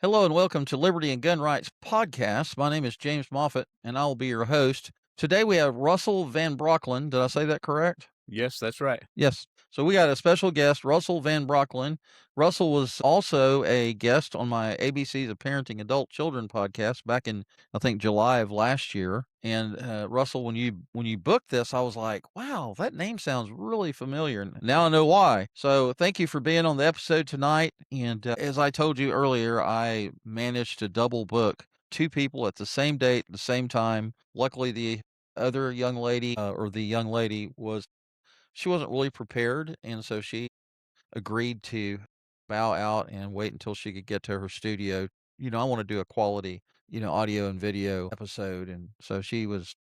Hello and welcome to Liberty and Gun Rights Podcast. My name is James Moffitt, and I will be your host. Today we have Russell van Brocklin. Did I say that correct? Yes, that's right. Yes. So we got a special guest, Russell van Brocklin. Russell was also a guest on my ABC's of Parenting Adult Children podcast back in, I think, July of last year. And Russell, when you booked this, I was like, wow, that name sounds really familiar. Now I know why. So thank you for being on the episode tonight. And as I told you earlier, I managed to double book two people at the same date, at the same time. Luckily, the other young lady or the young lady she wasn't really prepared, and so she agreed to bow out and wait until she could get to her studio. I want to do a quality, audio and video episode, and so she was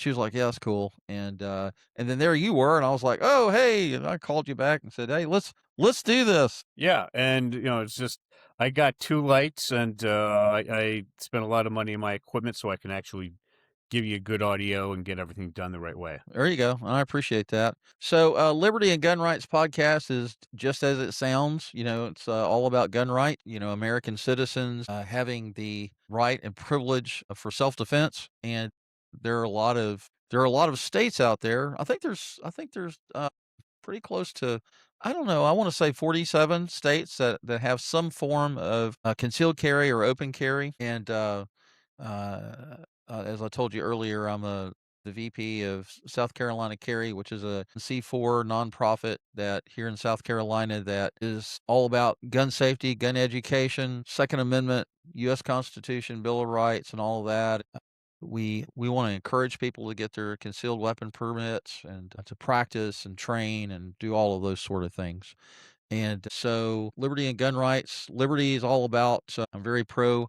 like, "Yeah, that's cool." And then there you were, and I was like, "Oh, hey!" And I called you back and said, "Hey, let's do this." Yeah, and it's just I got two lights, and I spent a lot of money in my equipment so I can actually give you good audio and get everything done the right way. There you go. I appreciate that. So, Liberty and Gun Rights Podcast is just as it sounds. It's all about gun right. American citizens having the right and privilege for self-defense, and there are a lot of states out there. I think there's pretty close to. I don't know. I want to say 47 states that have some form of concealed carry or open carry, and as I told you earlier, the VP of South Carolina Carry, which is a C4 nonprofit that here in South Carolina that is all about gun safety, gun education, Second Amendment, U.S. Constitution, Bill of Rights, and all of that. We want to encourage people to get their concealed weapon permits and to practice and train and do all of those sort of things. And so Liberty and Gun Rights, Liberty is all about, I'm very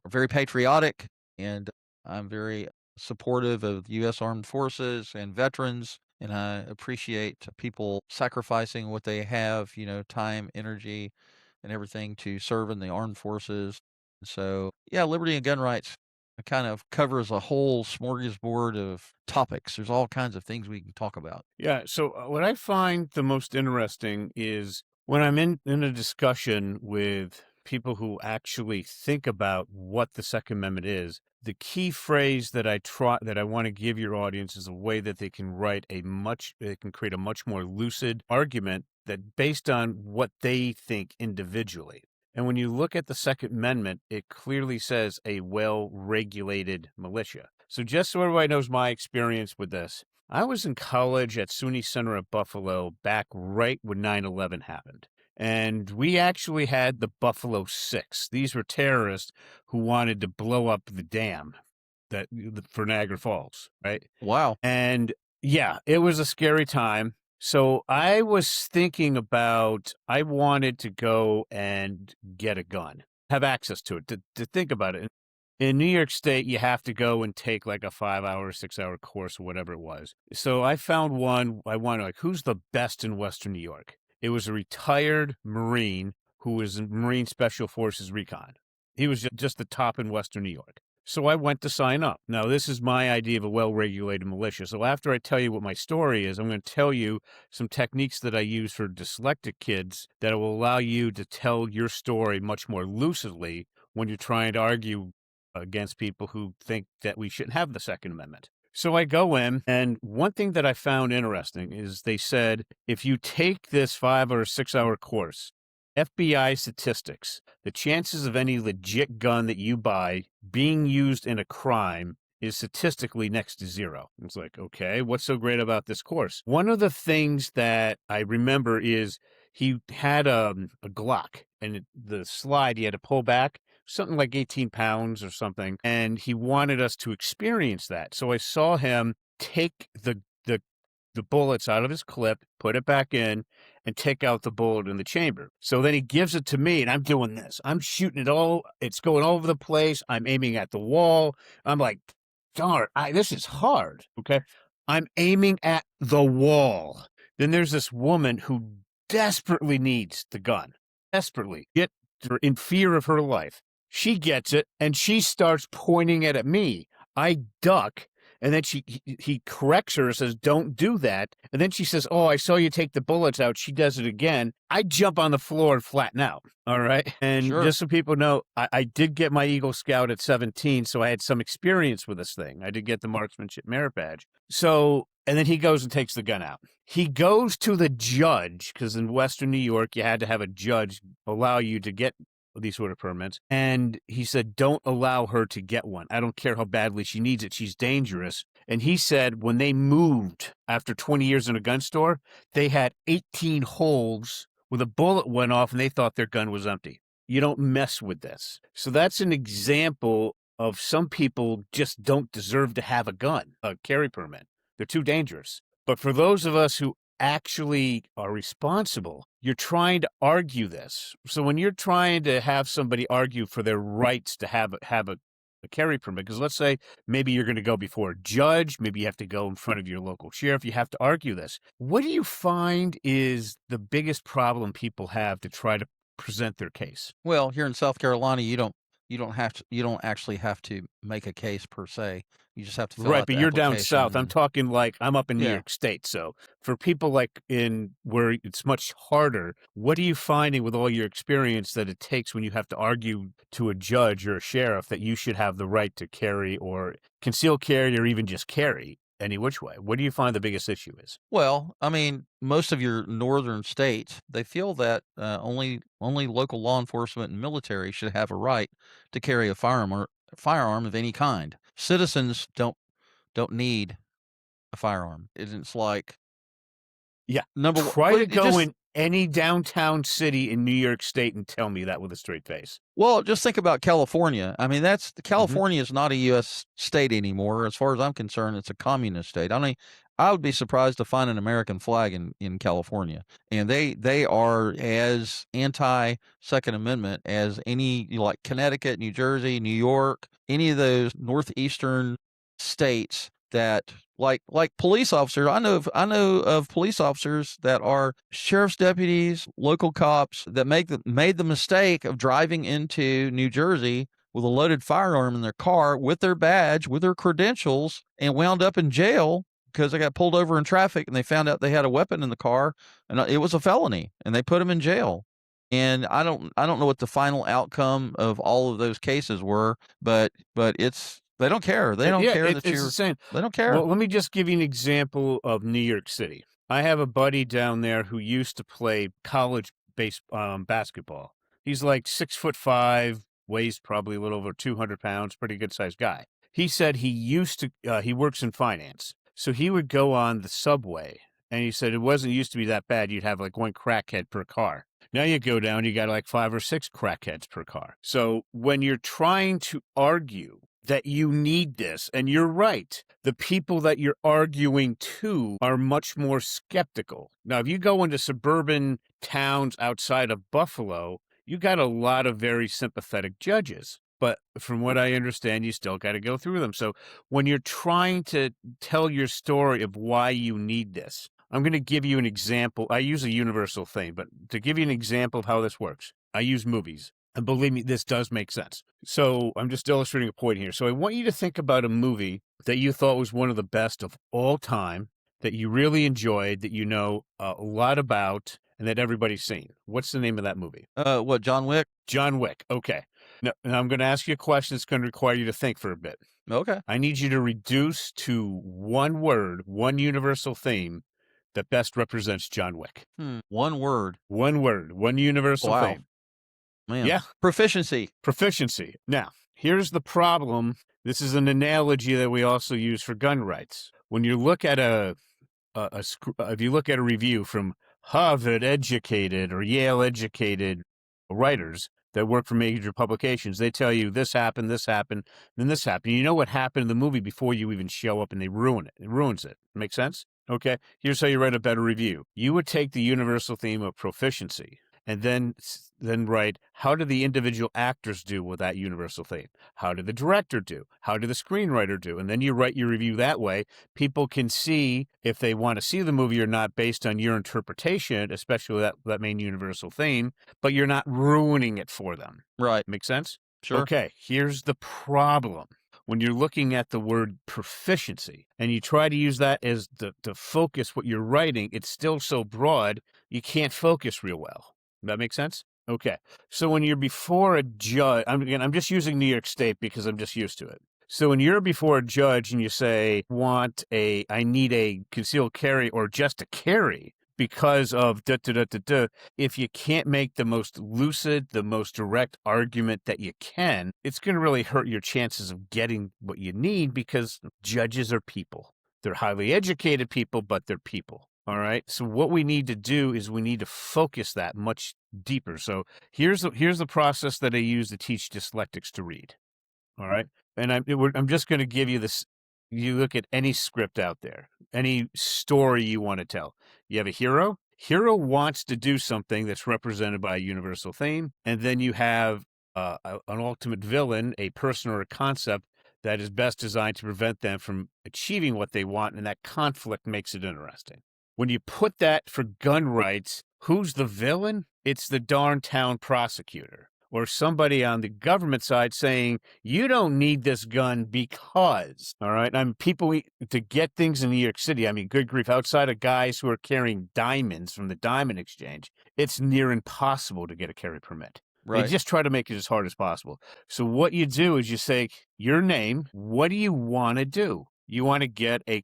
very patriotic, and I'm very supportive of the U.S. Armed Forces and veterans. And I appreciate people sacrificing what they have, time, energy, and everything to serve in the armed forces. So, yeah, Liberty and Gun Rights kind of covers a whole smorgasbord of topics. There's all kinds of things we can talk about. Yeah, so what I find the most interesting is when I'm in a discussion with people who actually think about what the Second Amendment is, the key phrase that I want to give your audience is a way that they can create a much more lucid argument that based on what they think individually. And when you look at the Second Amendment, it clearly says a well-regulated militia. So just so everybody knows my experience with this, I was in college at SUNY Center at Buffalo back right when 9/11 happened. And we actually had the Buffalo Six. These were terrorists who wanted to blow up the dam for Niagara Falls, right? Wow. And yeah, it was a scary time. So I was thinking about, I wanted to go and get a gun, have access to it, to think about it. In New York State, you have to go and take like a 5-hour, 6-hour course or whatever it was. So I found one, I wanted like, who's the best in Western New York? It was a retired Marine who was in Marine Special Forces Recon. He was just the top in Western New York. So I went to sign up. Now, this is my idea of a well-regulated militia. So after I tell you what my story is, I'm going to tell you some techniques that I use for dyslexic kids that will allow you to tell your story much more lucidly when you're trying to argue against people who think that we shouldn't have the Second Amendment. So I go in, and one thing that I found interesting is they said, if you take this 5 or 6 hour course, FBI statistics, the chances of any legit gun that you buy being used in a crime is statistically next to zero. It's like, okay, what's so great about this course? One of the things that I remember is he had a Glock, and the slide he had to pull back, something like 18 pounds or something, and he wanted us to experience that. So I saw him take the bullets out of his clip, put it back in, and take out the bullet in the chamber. So then he gives it to me, and I'm doing this. I'm shooting it all. It's going all over the place. I'm aiming at the wall. I'm like, darn, this is hard, okay? I'm aiming at the wall. Then there's this woman who desperately needs the gun, desperately, in fear of her life. She gets it, and she starts pointing it at me. I duck, And then he corrects her and says, don't do that. And then she says, oh, I saw you take the bullets out. She does it again. I jump on the floor and flatten out. All right. And Sure. just so people know, I did get my Eagle Scout at 17, so I had some experience with this thing. I did get the marksmanship merit badge. So, and then he goes and takes the gun out. He goes to the judge, because in Western New York, you had to have a judge allow you to get these sort of permits. And he said, don't allow her to get one. I don't care how badly she needs it. She's dangerous. And he said when they moved after 20 years in a gun store, they had 18 holes where the bullet went off and they thought their gun was empty. You don't mess with this. So that's an example of some people just don't deserve to have a gun, a carry permit. They're too dangerous. But for those of us who actually are responsible, you're trying to argue this. So when you're trying to have somebody argue for their rights to have a carry permit, because let's say maybe you're going to go before a judge, maybe you have to go in front of your local sheriff, you have to argue this. What do you find is the biggest problem people have to try to present their case? Well, here in South Carolina, you don't actually have to make a case per se. You just have to fill Right, out but the you're down south. application. I'm talking like I'm up in New Yeah. York State. So for people like in where it's much harder, what are you finding with all your experience that it takes when you have to argue to a judge or a sheriff that you should have the right to carry or conceal carry or even just carry any which way? What do you find the biggest issue is? Well, I mean, most of your northern states, they feel that only local law enforcement and military should have a right to carry a firearm of any kind. Citizens don't need a firearm. It's like Yeah. number one. Try Well, to it go just in any downtown city in New York State and tell me that with a straight face. Well, just think about California. I mean, Hmm. California is not a U.S. state anymore. As far as I'm concerned, it's a communist state. I mean, I would be surprised to find an American flag in California, and they are as anti Second Amendment as any like Connecticut, New Jersey, New York, any of those northeastern states that like police officers. I know of police officers that are sheriff's deputies, local cops that made the mistake of driving into New Jersey with a loaded firearm in their car with their badge, with their credentials, and wound up in jail because they got pulled over in traffic and they found out they had a weapon in the car and it was a felony and they put them in jail. And I don't know what the final outcome of all of those cases were, but it's they don't care. They don't Yeah, care that it's the you're same. they don't care. Well, let me just give you an example of New York City. I have a buddy down there who used to play college basketball. He's like 6'5", weighs probably a little over 200 pounds, pretty good sized guy. He said he used to, he works in finance. So he would go on the subway and he said it wasn't used to be that bad. You'd have like one crackhead per car. Now you go down, you got like 5 or 6 crackheads per car. So when you're trying to argue that you need this, and you're right, the people that you're arguing to are much more skeptical. Now, if you go into suburban towns outside of Buffalo, you got a lot of very sympathetic judges. But from what I understand, you still got to go through them. So when you're trying to tell your story of why you need this, I'm going to give you an example. I use a universal thing, but to give you an example of how this works, I use movies. And believe me, this does make sense. So I'm just illustrating a point here. So I want you to think about a movie that you thought was one of the best of all time, that you really enjoyed, that you know a lot about, and that everybody's seen. What's the name of that movie? What, John Wick? John Wick. Okay. Now I'm going to ask you a question that's going to require you to think for a bit. Okay. I need you to reduce to one word, one universal theme that best represents John Wick. One word. One word, one universal Wow. theme. Man. Yeah. Proficiency. Proficiency. Now, here's the problem. This is an analogy that we also use for gun rights. When you look at if you look at a review from Harvard educated or Yale educated writers that work for major publications, they tell you this happened, then this happened. You know what happened in the movie before you even show up, and they ruin it. It ruins it. Make sense? Okay. Here's how you write a better review. You would take the universal theme of proficiency and then write, how do the individual actors do with that universal theme? How did the director do? How did the screenwriter do? And then you write your review that way. People can see if they want to see the movie or not based on your interpretation, especially that main universal theme, but you're not ruining it for them. Right. Make sense? Sure. Okay, here's the problem. when you're looking at the word proficiency and you try to use that as to focus what you're writing, it's still so broad, you can't focus real well. That make sense? Okay. So when you're before a judge, I'm just using New York State because I'm just used to it. So when you're before a judge and you say, I need a concealed carry or just a carry because of if you can't make the most lucid, the most direct argument that you can, it's going to really hurt your chances of getting what you need because judges are people. They're highly educated people, but they're people. All right. So what we need to do is we need to focus that much deeper. So here's the process that I use to teach dyslexics to read. All right. And I'm just going to give you this. You look at any script out there, any story you want to tell. You have a hero. Hero wants to do something that's represented by a universal theme. And then you have an ultimate villain, a person or a concept that is best designed to prevent them from achieving what they want. And that conflict makes it interesting. When you put that for gun rights, who's the villain? It's the darn town prosecutor or somebody on the government side saying, you don't need this gun because, all right? People to get things in New York City, good grief, outside of guys who are carrying diamonds from the diamond exchange, it's near impossible to get a carry permit. They Right. just try to make it as hard as possible. So what you do is you say, your name, what do you want to do? You want to get a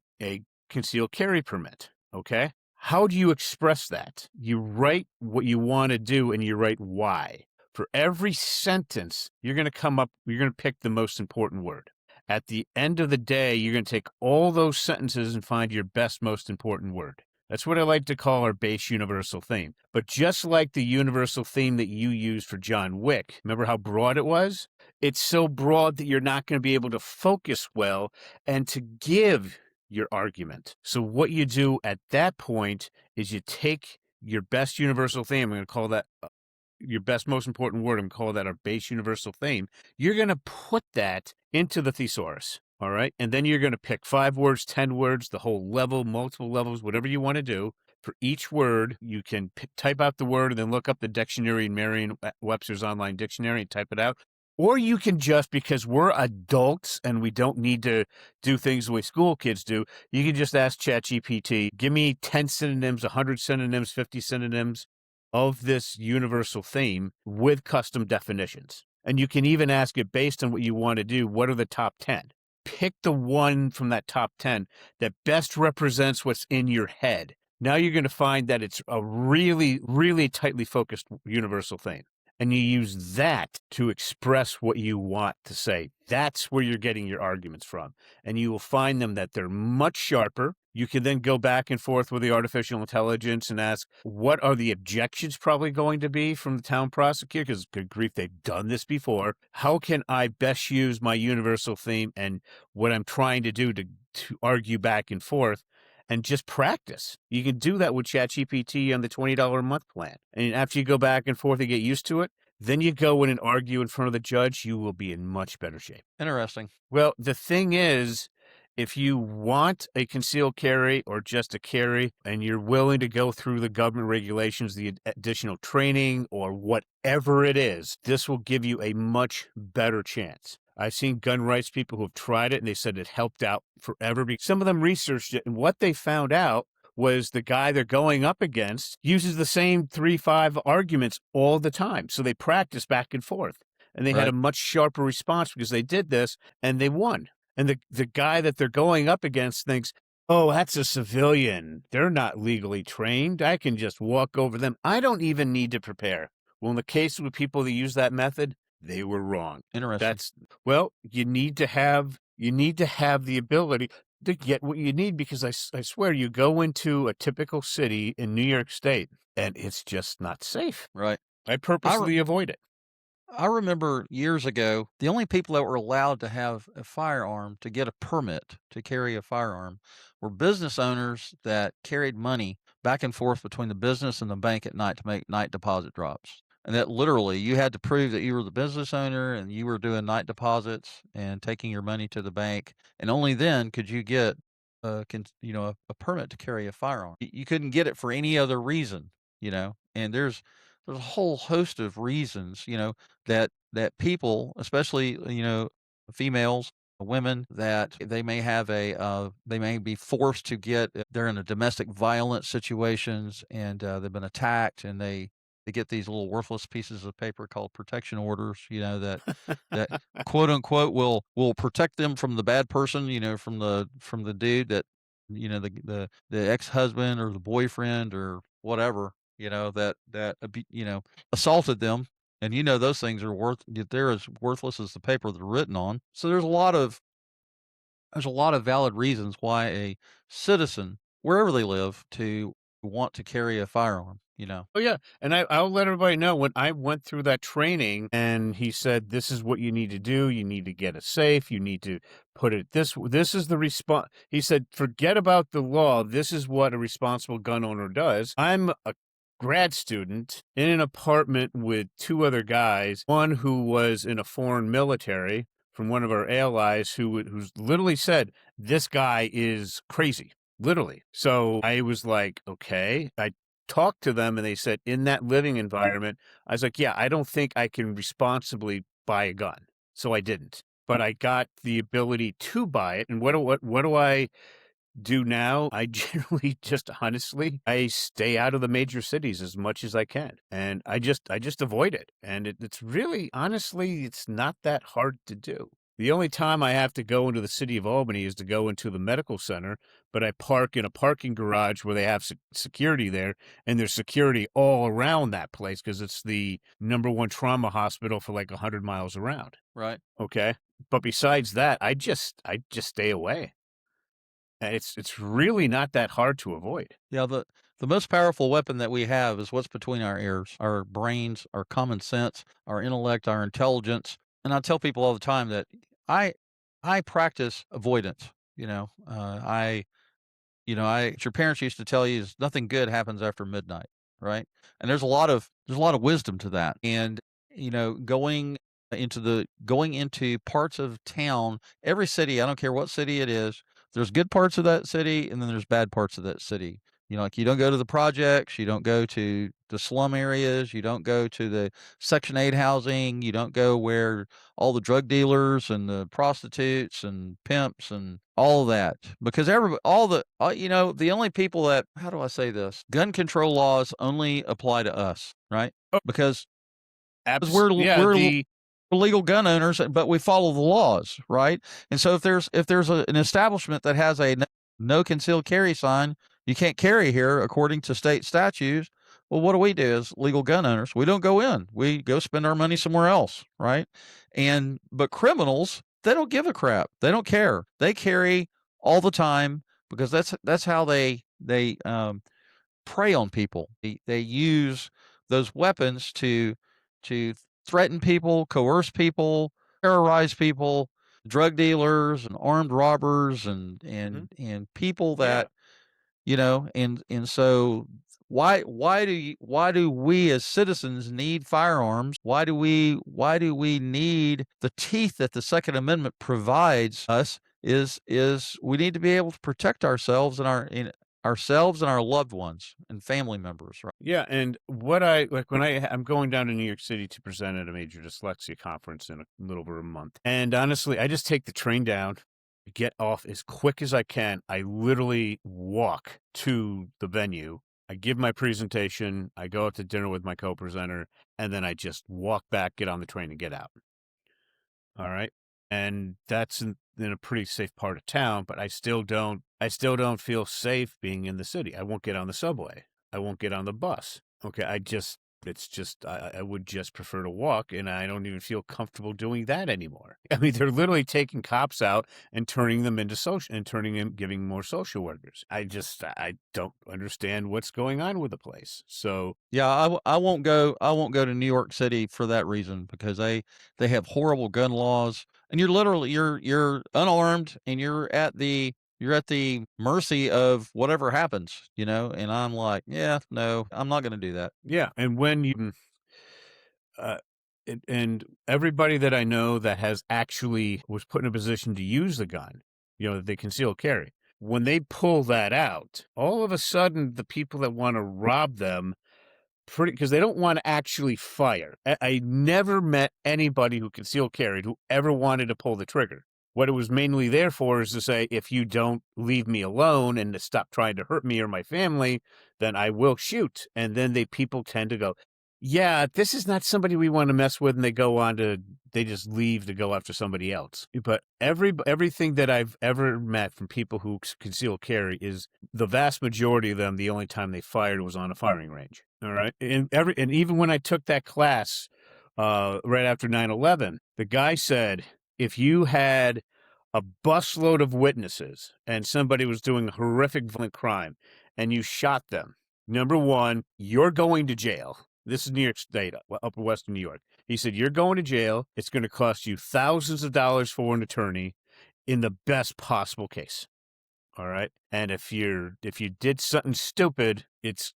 concealed carry permit, okay? How do you express that? You write what you want to do and you write why. For every sentence, you're going to pick the most important word. At the end of the day, you're going to take all those sentences and find your best, most important word. That's what I like to call our base universal theme. But just like the universal theme that you used for John Wick, remember how broad it was? It's so broad that you're not going to be able to focus well and to give your argument. So what you do at that point is you take your best universal theme, I'm going to call that your best, most important word, I'm going to call that our base universal theme. You're going to put that into the thesaurus, all right? And then you're going to pick 5 words, 10 words, the whole level, multiple levels, whatever you want to do. For each word, you can type out the word and then look up the dictionary in Merriam-Webster's online dictionary and type it out. Or you can just, because we're adults and we don't need to do things the way school kids do, you can just ask ChatGPT, give me 10 synonyms, 100 synonyms, 50 synonyms of this universal theme with custom definitions. And you can even ask it based on what you want to do. What are the top 10? Pick the one from that top 10 that best represents what's in your head. Now you're going to find that it's a really, really tightly focused universal theme. And you use that to express what you want to say. That's where you're getting your arguments from. And you will find them that they're much sharper. You can then go back and forth with the artificial intelligence and ask, what are the objections probably going to be from the town prosecutor? Because good grief, they've done this before. How can I best use my universal theme and what I'm trying to do to argue back and forth? And just practice. You can do that with ChatGPT on the $20 a month plan. And after you go back and forth and get used to it, then you go in and argue in front of the judge, you will be in much better shape. Interesting. Well, the thing is, if you want a concealed carry or just a carry and you're willing to go through the government regulations, the additional training or whatever it is, this will give you a much better chance. I've seen gun rights people who have tried it and they said it helped out forever. Some of them researched it and what they found out was the guy they're going up against uses the same 3-5 arguments all the time. So they practice back and forth and they had a much sharper response because they did this and they won. And the guy that they're going up against thinks, oh, that's a civilian. They're not legally trained. I can just walk over them. I don't even need to prepare. Well, in the case with people that use that method, they were wrong. Interesting. You need to have the ability to get what you need because I swear you go into a typical city in New York State and it's just not safe. Right. I purposely avoid it. I remember years ago, the only people that were allowed to have a firearm, to get a permit to carry a firearm, were business owners that carried money back and forth between the business and the bank at night to make night deposit drops. And that literally you had to prove that you were the business owner and you were doing night deposits and taking your money to the bank. And only then could you get a permit to carry a firearm. You couldn't get it for any other reason, and there's a whole host of reasons, that people, especially, females women that they may be forced to get they're in a domestic violence situations and they've been attacked and they get these little worthless pieces of paper called protection orders, that quote unquote will protect them from the bad person, from the dude that the ex-husband or the boyfriend or whatever, assaulted them. And those things they're as worthless as the paper they're written on. So there's a lot of valid reasons why a citizen, wherever they live, to want to carry a firearm. Oh, yeah, and I'll let everybody know when I went through that training and he said, "This is what you need to do. You need to get a safe. You need to put it this is the response." He said, "Forget about the law. This is what a responsible gun owner does." I'm a grad student in an apartment with two other guys, one who was in a foreign military from one of our allies who's literally said, "This guy is crazy." Literally. So I was like, okay. I talked to them and they said, in that living environment, I was like, yeah, I don't think I can responsibly buy a gun. So I didn't. But I got the ability to buy it. And what do I do now? I generally just honestly, I stay out of the major cities as much as I can. And I just avoid it. And it's really, honestly, it's not that hard to do. The only time I have to go into the city of Albany is to go into the medical center, but I park in a parking garage where they have security there, and there's security all around that place because it's the #1 trauma hospital for like 100 miles around. Right. Okay. But besides that, I just stay away. And it's really not that hard to avoid. Yeah, the most powerful weapon that we have is what's between our ears, our brains, our common sense, our intellect, our intelligence. And I tell people all the time that I I practice avoidance. What your parents used to tell you is nothing good happens after midnight, right? And there's a lot of wisdom to that. And going into parts of town, every city, I don't care what city it is, there's good parts of that city and then there's bad parts of that city. Like you don't go to the projects, you don't go to the slum areas, you don't go to the Section 8 housing, you don't go where all the drug dealers and the prostitutes and pimps and all of that. Because everybody, the only people that, how do I say this? Gun control laws only apply to us, right? Oh, Because yeah, we're legal gun owners, but we follow the laws, right? And so if there's an establishment that has a no concealed carry sign, you can't carry here according to state statutes. Well, what do we do as legal gun owners? We don't go in. We go spend our money somewhere else, right? But criminals, they don't give a crap. They don't care. They carry all the time because that's how they prey on people. They use those weapons to threaten people, coerce people, terrorize people, drug dealers and armed robbers and people yeah. that and so why do we as citizens need firearms? Why do we need the teeth that the Second Amendment provides us? Is we need to be able to protect ourselves and our loved ones and family members, right? Yeah, and what I like when I'm going down to New York City to present at a major dyslexia conference in a little over a month. And honestly, I just take the train down, get off as quick as I can. I literally walk to the venue. I give my presentation, I go out to dinner with my co-presenter, and then I just walk back, get on the train and get out. All right. And that's in a pretty safe part of town, but I still don't feel safe being in the city. I won't get on the subway. I won't get on the bus. Okay. I would just prefer to walk, and I don't even feel comfortable doing that anymore. I mean, they're literally taking cops out and turning them into giving more social workers. I don't understand what's going on with the place. So, Yeah, I won't go to New York City for that reason because they have horrible gun laws and you're unarmed and you're at the mercy of whatever happens, and I'm like, yeah, no, I'm not going to do that. yeah. And when you, uh, and everybody that I know that has actually was put in a position to use the gun, that they conceal carry, when they pull that out, all of a sudden the people that want to rob them because they don't want to actually fire. I never met anybody who concealed carried who ever wanted to pull the trigger. What it was mainly there for is to say, if you don't leave me alone and to stop trying to hurt me or my family, then I will shoot. And then people tend to go, yeah, this is not somebody we want to mess with, and they just leave to go after somebody else. But everything that I've ever met from people who conceal carry is the vast majority of them, the only time they fired was on a firing range. All right. And even when I took that class right after 9/11, the guy said, if you had a busload of witnesses and somebody was doing a horrific violent crime and you shot them, number one, you're going to jail. This is New York State, Upper Western New York. He said, you're going to jail. It's going to cost you thousands of dollars for an attorney in the best possible case. All right. And if you did something stupid, it's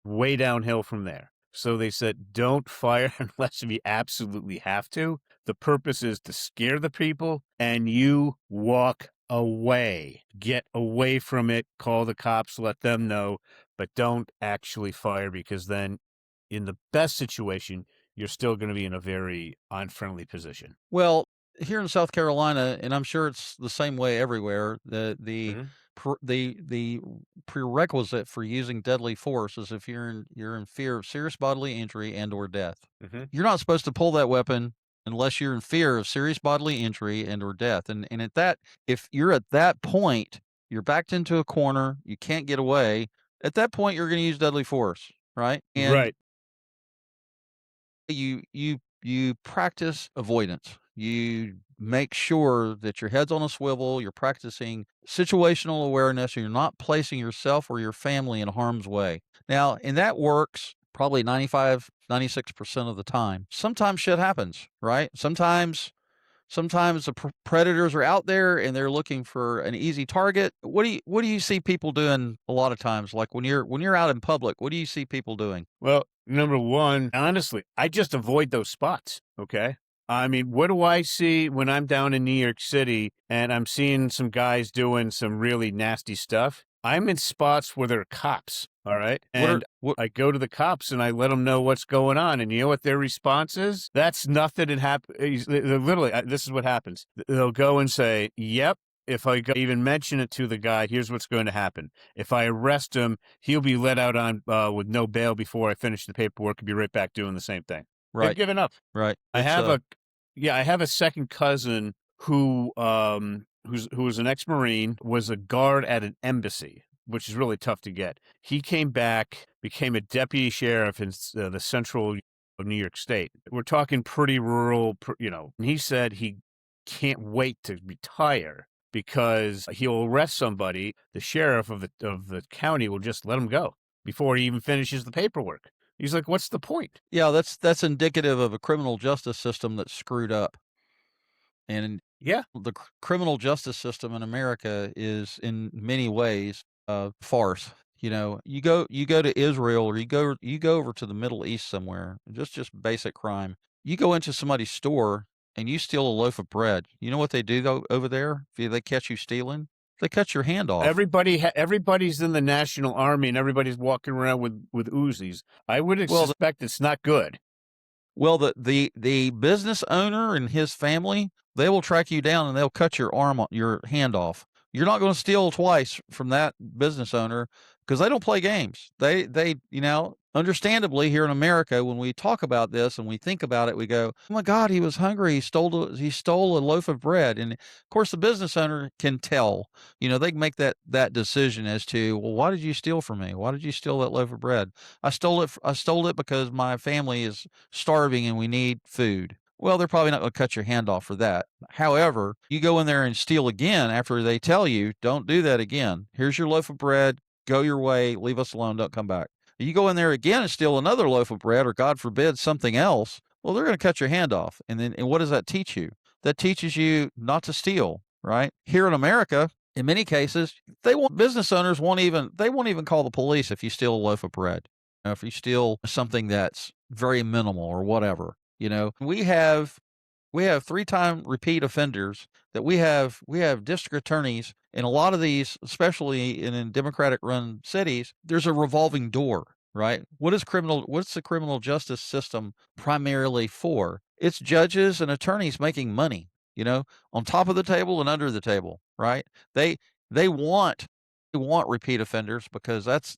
way downhill from there. So they said, don't fire unless we absolutely have to. The purpose is to scare the people, and you walk away. Get away from it. Call the cops, let them know, but don't actually fire, because then in the best situation, you're still going to be in a very unfriendly position. Well, here in South Carolina, and I'm sure it's the same way everywhere, the prerequisite for using deadly force is if you're in fear of serious bodily injury and or death. You're not supposed to pull that weapon unless you're in fear of serious bodily injury and or death. And if you're at that point, you're backed into a corner, you can't get away. At that point, you're going to use deadly force, right? And Right. you practice avoidance. You make sure that your head's on a swivel, you're practicing situational awareness, and you're not placing yourself or your family in harm's way. Now, and that works probably 95, 96% of the time. Sometimes shit happens, right? Sometimes the predators are out there and they're looking for an easy target. What do you see people doing a lot of times? Like when you're out in public, what do you see people doing? Well, number one, honestly, I just avoid those spots. Okay. I mean, what do I see when I'm down in New York City and I'm seeing some guys doing some really nasty stuff? I'm in spots where there are cops. All right. And I go to the cops and I let them know what's going on. And you know what their response is? That's nothing that happens. Literally, this is what happens. They'll go and say, yep. If I even mention it to the guy, here's what's going to happen. If I arrest him, he'll be let out on with no bail before I finish the paperwork and be right back doing the same thing. Right. They've given up. Right. I have a second cousin who was an ex-Marine, was a guard at an embassy, which is really tough to get. He came back, became a deputy sheriff in the central of New York State. We're talking pretty rural, and he said he can't wait to retire because he'll arrest somebody. The sheriff of the county will just let him go before he even finishes the paperwork. He's like, what's the point? Yeah, that's indicative of a criminal justice system that's screwed up. And yeah, the criminal justice system in America is in many ways a farce. You know, you go to Israel or you go over to the Middle East somewhere, just basic crime. You go into somebody's store and you steal a loaf of bread. You know what they do over there? If they catch you stealing, they cut your hand off. Everybody's in the National Army and everybody's walking around with Uzis. I would suspect it's not good. Well, the business owner and his family, they will track you down and they'll cut your hand off. You're not going to steal twice from that business owner because they don't play games. They understandably here in America, when we talk about this and we think about it, we go, "Oh my God, he was hungry. He stole a loaf of bread." And of course, the business owner can tell. They can make that decision as to, well, why did you steal from me? Why did you steal that loaf of bread? I stole it because my family is starving and we need food. Well, they're probably not going to cut your hand off for that. However, you go in there and steal again after they tell you, don't do that again. Here's your loaf of bread. Go your way. Leave us alone. Don't come back. You go in there again and steal another loaf of bread or, God forbid, something else. Well, they're going to cut your hand off. And what does that teach you? That teaches you not to steal, right? Here in America, in many cases, business owners won't even call the police if you steal a loaf of bread. If you steal something that's very minimal or whatever. We have 3-time repeat offenders that we have district attorneys in a lot of these, especially in Democratic run cities. There's a revolving door, right? What's the criminal justice system primarily for? It's judges and attorneys making money. you know, on top of the table and under the table, right? They they want they want repeat offenders because that's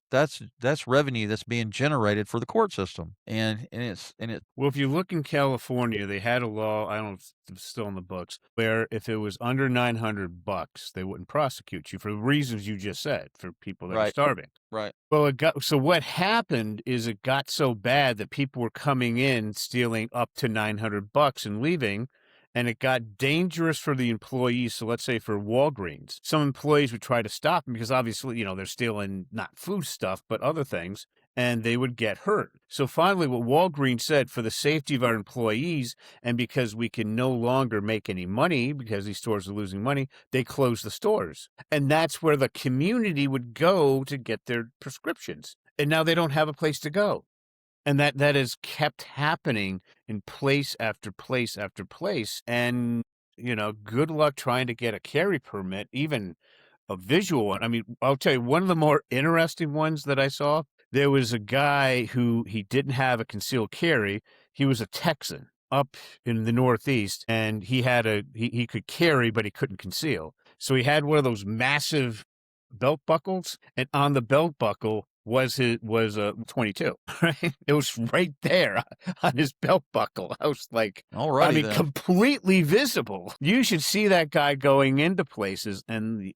revenue that's being generated for the court system, and it Well, if you look in California, they had a law, I don't know if it's still in the books, where if it was under $900, they wouldn't prosecute you for the reasons you just said, for people that are right, starving. right. Well, it got so what happened is it got so bad that people were coming in stealing up to $900 and leaving, and it got dangerous for the employees. So let's say for Walgreens, some employees would try to stop them because obviously, they're stealing not food stuff, but other things, and they would get hurt. So finally, what Walgreens said, for the safety of our employees and because we can no longer make any money because these stores are losing money, they closed the stores. And that's where the community would go to get their prescriptions. And now they don't have a place to go. And that has kept happening in place after place after place. And, good luck trying to get a carry permit, even a visual one. I mean, I'll tell you, one of the more interesting ones that I saw, there was a guy who he didn't have a concealed carry. He was a Texan up in the Northeast, and he could carry, but he couldn't conceal. So he had one of those massive belt buckles, and on the belt buckle was a 22. Right? It was right there on his belt buckle. I was like, I Alrighty mean, then. completely visible. You should see that guy going into places, and the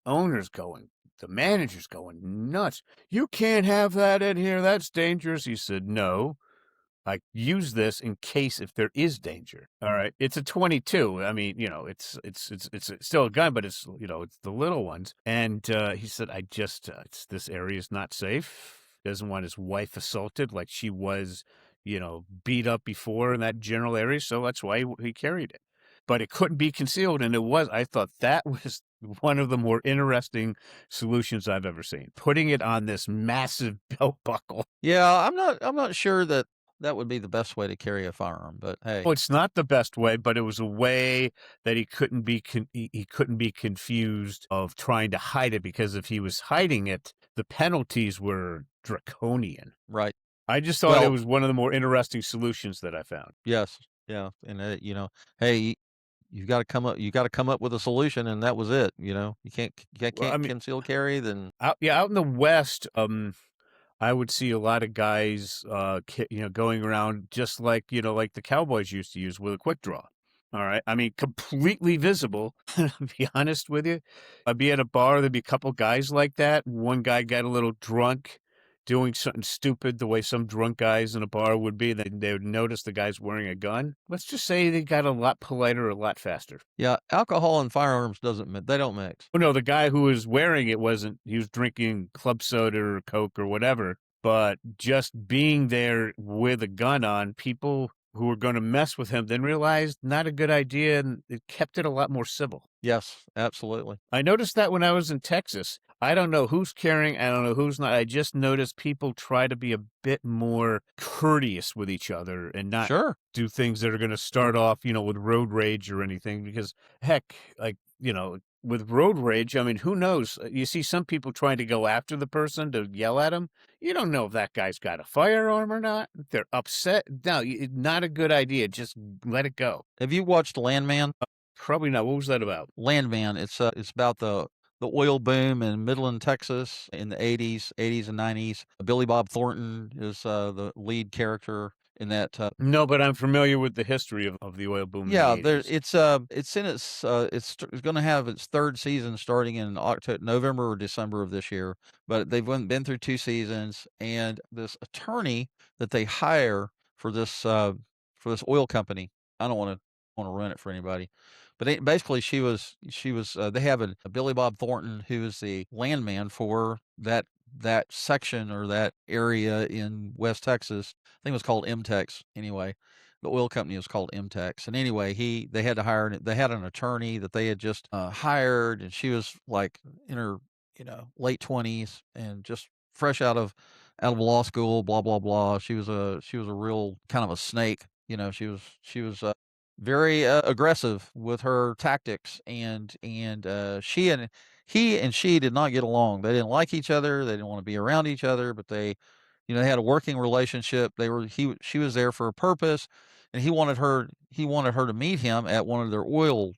manager's going nuts. You can't have that in here. That's dangerous. He said, no. I use this in case if there is danger. All right. It's a 22. I mean, it's still a gun, but it's the little ones. And he said, this area is not safe. Doesn't want his wife assaulted like she was, beat up before in that general area. So that's why he carried it. But it couldn't be concealed. And I thought that was one of the more interesting solutions I've ever seen. Putting it on this massive belt buckle. Yeah, I'm not sure that that would be the best way to carry a firearm, but hey. Well, it's not the best way, but it was a way that he couldn't be confused of trying to hide it, because if he was hiding it, the penalties were draconian. Right. I just thought it Well, was one of the more interesting solutions that I found. yes. Yeah, and, hey, you gotta come up with a solution, and that was it, you know? Well, I You can't mean, conceal carry, then out in the West, I would see a lot of guys, going around just like the cowboys used to use with a quick draw. All right. I mean, completely visible. To be honest with you, I'd be at a bar. There'd be a couple guys like that. One guy got a little drunk doing something stupid the way some drunk guys in a bar would be. They would notice the guy's wearing a gun. Let's just say they got a lot politer, a lot faster. yeah, alcohol and firearms they don't mix. Oh, no, the guy who was wearing it he was drinking club soda or Coke or whatever. But just being there with a gun on, people who were going to mess with him then realized not a good idea, and it kept it a lot more civil. Yes, absolutely. I noticed that when I was in Texas. I don't know who's carrying, I don't know who's not. I just noticed people try to be a bit more courteous with each other and not Sure. do things that are going to start off, with road rage or anything. Because heck, like, with road rage, I mean, who knows? You see some people trying to go after the person to yell at him. You don't know if that guy's got a firearm or not. If they're upset. No, not a good idea. Just let it go. Have you watched Landman? Probably not. What was that about? Landman, it's about the oil boom in Midland, Texas in the '80s and '90s. Billy Bob Thornton is, the lead character in that, No, but I'm familiar with the history of the oil boom in the yeah, there 80s. it's gonna have its 3rd season starting in November or December of this year, but they've been through 2 seasons, and this attorney that they hire for this oil company, I don't wanna run it for anybody, but basically they have a Billy Bob Thornton who is the landman for that section or that area in West Texas. I think it was called MTEX anyway. The oil company was called MTEX. And anyway, they had an attorney that they had just hired, and she was like in her, late 20s and just fresh out of law school, blah blah blah. She was a real kind of a snake. She was very aggressive with her tactics, and she did not get along. They didn't like each other. They didn't want to be around each other, but they had a working relationship. She was there for a purpose, and he wanted her to meet him at one of their oil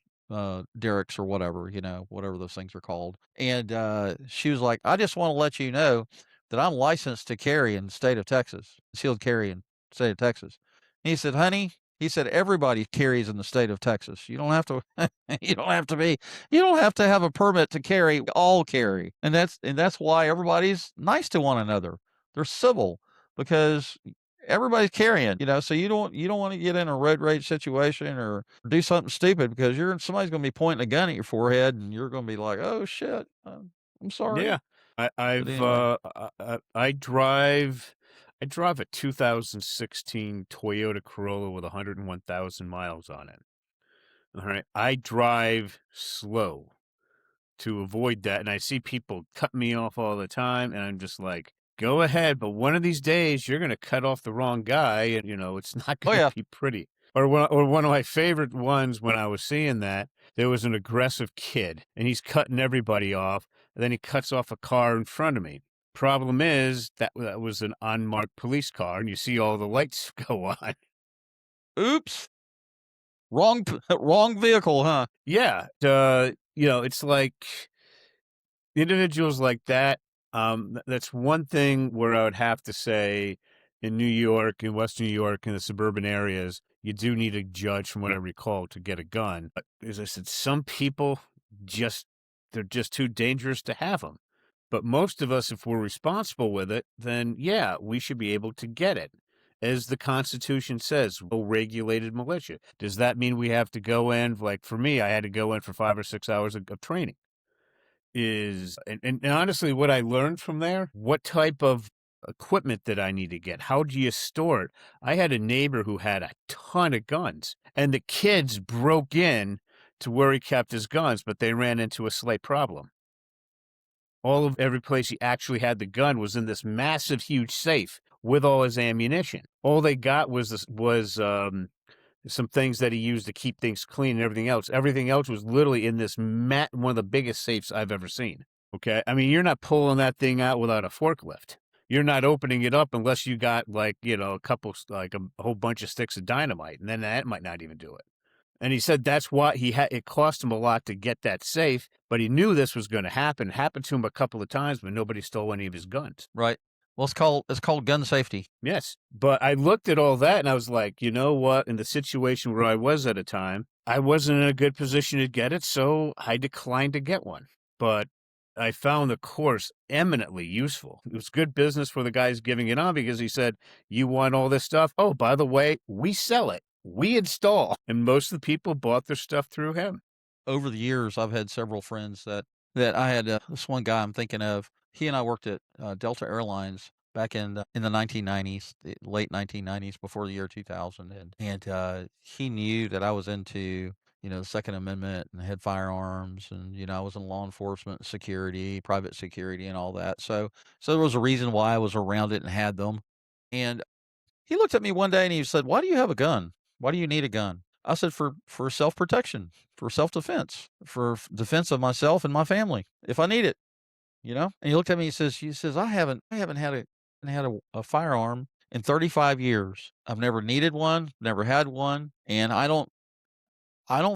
derricks or whatever, whatever those things are called. And she was like, "I just want to let you know that I'm licensed to carry in the state of Texas, concealed carry in the state of Texas." And he said, "Honey," he said, "everybody carries in the state of Texas. You don't have to, you don't have to be, you don't have to have a permit to carry. We all carry, and that's why everybody's nice to one another. They're civil because everybody's carrying, so you don't want to get in a road rage situation or do something stupid because somebody's going to be pointing a gun at your forehead and you're going to be like, "Oh shit, I'm sorry." Yeah. But anyway, I drive a 2016 Toyota Corolla with 101,000 miles on it. All right. I drive slow to avoid that. And I see people cut me off all the time. And I'm just like, go ahead. But one of these days, you're going to cut off the wrong guy. And, it's not oh going to yeah, be pretty. Or one of my favorite ones when I was seeing that, there was an aggressive kid and he's cutting everybody off. And then he cuts off a car in front of me. Problem is that was an unmarked police car and you see all the lights go on. oops, wrong wrong vehicle, huh? Yeah. It's like individuals like that. That's one thing where I would have to say in New York, in Western New York, in the suburban areas, you do need a judge, from what I recall, to get a gun. But as I said, some people they're just too dangerous to have them. But most of us, if we're responsible with it, then yeah, we should be able to get it. As the Constitution says, regulated militia. Does that mean we have to go in? Like for me, I had to go in for 5 or 6 hours of training. And honestly, what I learned from there, what type of equipment that I need to get, how do you store it? I had a neighbor who had a ton of guns, and the kids broke in to where he kept his guns, but they ran into a slight problem. Every place he actually had the gun was in this massive, huge safe with all his ammunition. All they got was some things that he used to keep things clean and everything else. Everything else was literally in this one of the biggest safes I've ever seen. Okay. I mean, you're not pulling that thing out without a forklift. You're not opening it up unless you got a whole bunch of sticks of dynamite, and then that might not even do it. And he said that's why it cost him a lot to get that safe, but he knew this was going to happen. It happened to him a couple of times, but nobody stole any of his guns. Right. Well, it's called gun safety. Yes. But I looked at all that and I was like, you know what? In the situation where I was at a time, I wasn't in a good position to get it, so I declined to get one. But I found the course eminently useful. It was good business for the guys giving it on because he said, you want all this stuff? Oh, by the way, we sell it. We install. And most of the people bought their stuff through him. Over the years, I've had several friends that I had. This one guy I'm thinking of. He and I worked at Delta Airlines back in the 1990s, the late 1990s, before the year 2000, and he knew that I was into the Second Amendment and had firearms, and I was in law enforcement, security, private security, and all that. So there was a reason why I was around it and had them. And he looked at me one day and he said, "Why do you have a gun? Why do you need a gun?" I said, "For self-protection, for self-defense, for defense of myself and my family, if I need it." And he looked at me, he says, "I haven't had a firearm in 35 years. I've never needed one, never had one, and I don't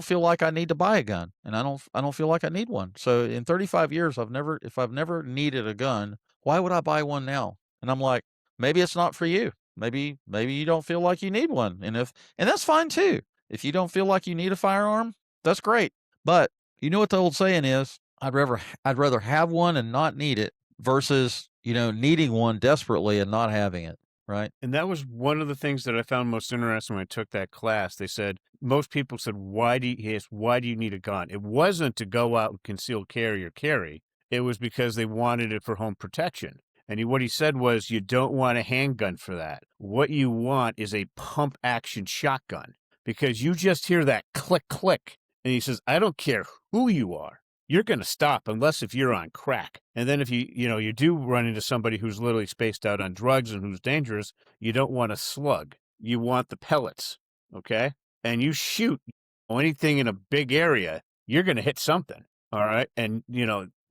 feel like I need to buy a gun, and I don't feel like I need one. So in 35 years, if I've never needed a gun, why would I buy one now?" And I'm like, "Maybe it's not for you. Maybe you don't feel like you need one, and that's fine too. If you don't feel like you need a firearm, that's great. But you know what the old saying is, I'd rather have one and not need it versus, needing one desperately and not having it, right?" And that was one of the things that I found most interesting when I took that class. They said, most people said, why do you need a gun? It wasn't to go out and conceal carry or carry. It was because they wanted it for home protection. And what he said was, you don't want a handgun for that. What you want is a pump action shotgun because you just hear that click, click. And he says, I don't care who you are. You're going to stop unless if you're on crack. And then if you do run into somebody who's literally spaced out on drugs and who's dangerous, you don't want a slug. You want the pellets, okay? And you shoot anything in a big area, you're going to hit something, all right? And,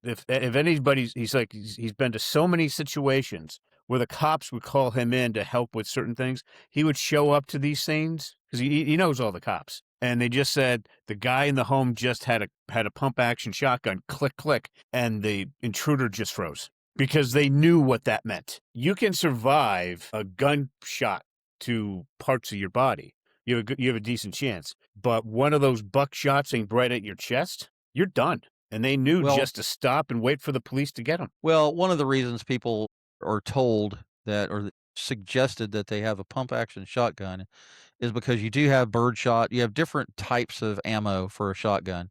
if anybody's, he's been to so many situations where the cops would call him in to help with certain things. He would show up to these scenes because he knows all the cops. And they just said the guy in the home just had a pump action shotgun, click, click, and the intruder just froze because they knew what that meant. You can survive a gunshot to parts of your body. You have a decent chance. But one of those buckshots aimed right at your chest, you're done. And they knew Well just to stop and wait for the police to get them. well, one of the reasons people are told that or suggested that they have a pump action shotgun is because you do have birdshot, you have different types of ammo for a shotgun.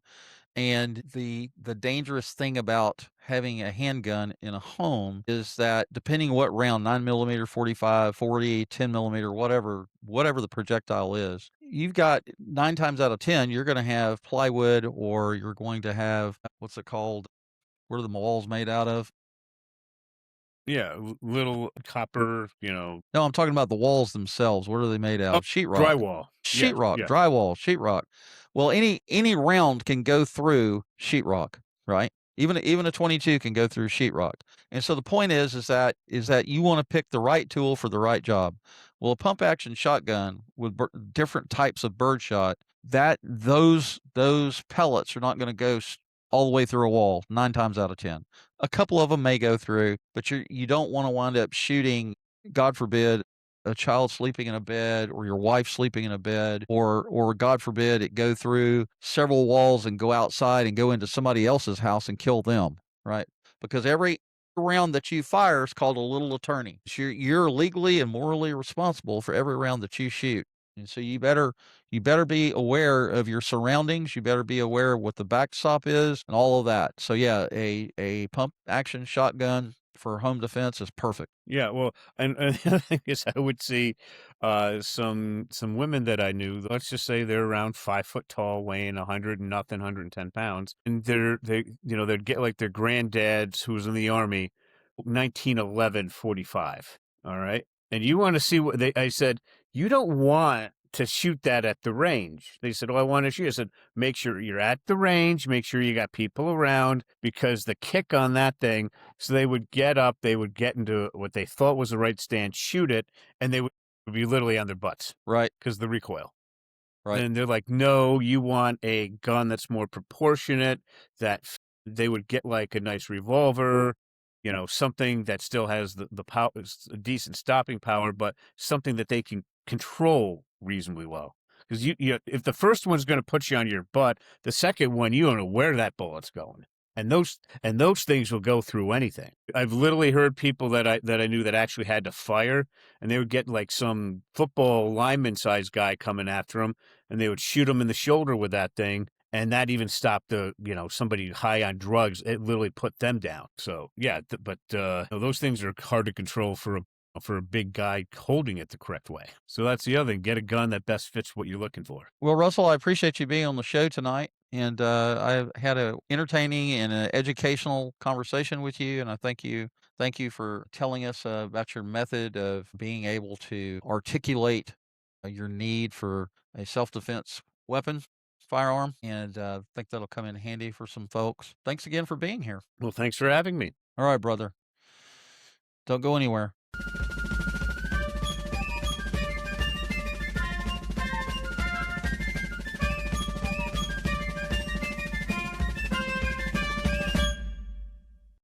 And the dangerous thing about having a handgun in a home is that depending what round, 9 millimeter, 45, 40, 10 millimeter, whatever the projectile is, you've got 9 times out of 10, you're going to have plywood or you're going to have, what's it called? What are the walls made out of? Yeah, little copper, No, I'm talking about the walls themselves. What are they made out oh, of? Sheetrock. drywall. Yeah, Sheetrock, yeah. drywall, sheetrock. Well, any round can go through sheetrock, right? Even a 22 can go through sheetrock. And so the point is that you want to pick the right tool for the right job. Well, a pump action shotgun with different types of birdshot, that those pellets are not going to go all the way through a wall 9 times out of 10. A couple of them may go through, but you don't want to wind up shooting, God forbid, a child sleeping in a bed or your wife sleeping in a bed or God forbid it go through several walls and go outside and go into somebody else's house and kill them, right? Because every round that you fire is called a little attorney. So you're legally and morally responsible for every round that you shoot. And so you better be aware of your surroundings. You better be aware of what the backstop is and all of that. So yeah, a pump action shotgun for home defense is perfect. Yeah, well, and the other thing is I would see some women that I knew, let's just say they're around 5 foot tall, weighing 100 and nothing, 110 pounds, and they'd get like their granddads who was in the army, 1911 45. All right. And you want to see what I said, you don't want to shoot that at the range. They said, oh, I want to shoot. I said, make sure you're at the range, make sure you got people around because the kick on that thing. So they would get up, they would get into what they thought was the right stance, shoot it, and they would be literally on their butts Right, because the recoil. right. And they're like, no, you want a gun that's more proportionate, they would get like a nice revolver, something that still has the power, a decent stopping power, but something that they can control reasonably well. Because if the first one's going to put you on your butt, the second one, you don't know where that bullet's going. And those things will go through anything. I've literally heard people that I knew that actually had to fire, and they would get like some football lineman sized guy coming after them, and they would shoot him in the shoulder with that thing, and that even stopped somebody high on drugs. It literally put them down. So yeah, but those things are hard to control for a big guy holding it the correct way. So that's the other thing. Get a gun that best fits what you're looking for. Well, Russell, I appreciate you being on the show tonight, and I had a entertaining and educational conversation with you, and I thank you for telling us about your method of being able to articulate your need for a self-defense weapon, firearm, and I think that'll come in handy for some folks. Thanks again for being here. Well, thanks for having me. All right, brother. Don't go anywhere.